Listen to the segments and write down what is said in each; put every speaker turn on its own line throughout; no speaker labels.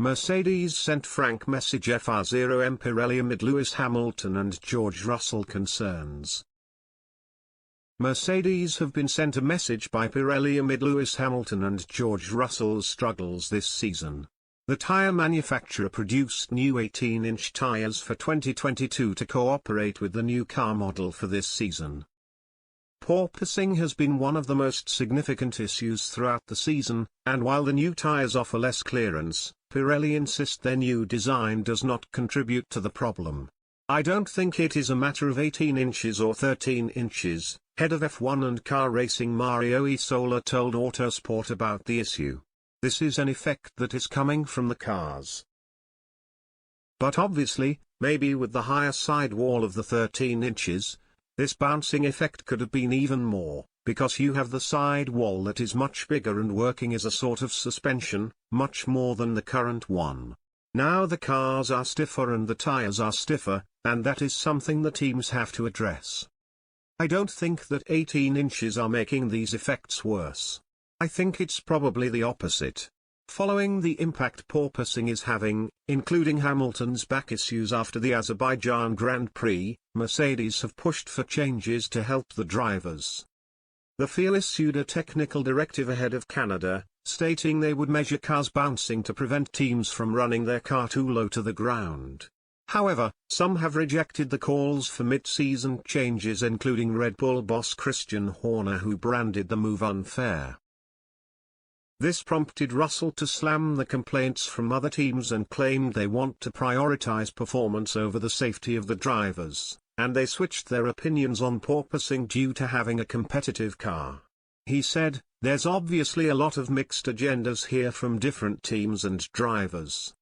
Mercedes sent frank message fr0m Pirelli amid Lewis Hamilton and George Russell concerns. Mercedes have been sent a message by Pirelli amid Lewis Hamilton and George Russell's struggles this season. The tyre manufacturer produced new 18-inch tyres for 2022 to cooperate with the new car model for this season. Porpoising has been one of the most significant issues throughout the season, and while the new tyres offer less clearance, Pirelli insist their new design does not contribute to the problem. "I don't think it is a matter of 18 inches or 13 inches, head of F1 and car racing Mario Isola told Autosport about the issue. This is an effect that is coming from the cars. But obviously, maybe with the higher sidewall of the 13 inches, this bouncing effect could have been even more, because you have the sidewall that is much bigger and working as a sort of suspension, much more than the current one. Now the cars are stiffer and the tires are stiffer, and that is something the teams have to address. I don't think that 18 inches are making these effects worse. I think it's probably the opposite." Following the impact porpoising is having, including Hamilton's back issues after the Azerbaijan Grand Prix, Mercedes have pushed for changes to help the drivers. The FIA issued a technical directive ahead of Canada, stating they would measure cars bouncing to prevent teams from running their car too low to the ground. However, some have rejected the calls for mid-season changes, including Red Bull boss Christian Horner, who branded the move unfair. This prompted Russell to slam the complaints from other teams and claimed they want to prioritize performance over the safety of the drivers, and they switched their opinions on porpoising due to having a competitive car. He said, "There's obviously a lot of mixed agendas here from different teams and drivers.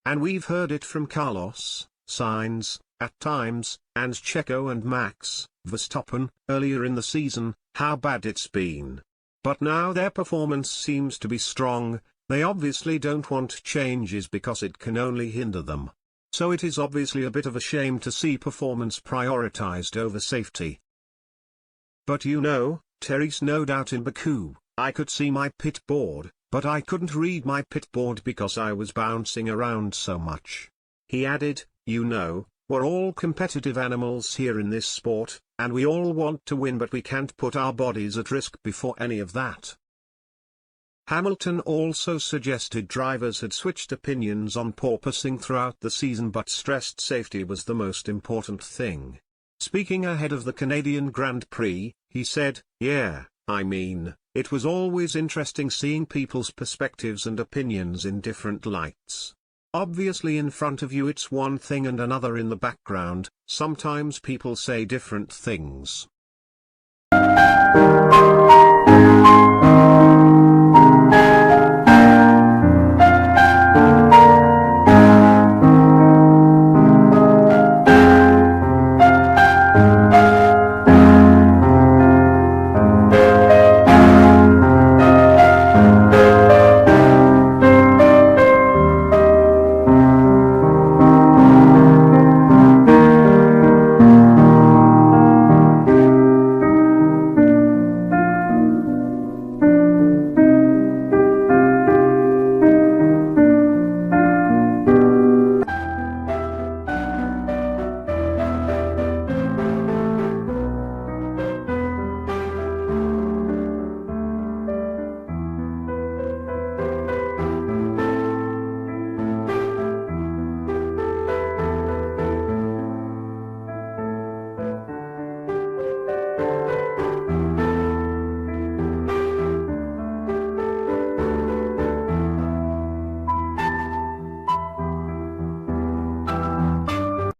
And we've heard it from Carlos Sainz, at times, and Checo and Max Verstappen, earlier in the season, how bad it's been. But now their performance seems to be strong. They obviously don't want changes because it can only hinder them. So it is obviously a bit of a shame to see performance prioritized over safety. But you know, Terry's no doubt in Baku, I could see my pit board, but I couldn't read my pit board because I was bouncing around so much." He added, "You know, we're all competitive animals here in this sport, and we all want to win, but we can't put our bodies at risk before any of that." Hamilton also suggested drivers had switched opinions on porpoising throughout the season but stressed safety was the most important thing. Speaking ahead of the Canadian Grand Prix, he said, "Yeah, I mean, it was always interesting seeing people's perspectives and opinions in different lights. Obviously in front of you it's one thing and another in the background, sometimes people say different things.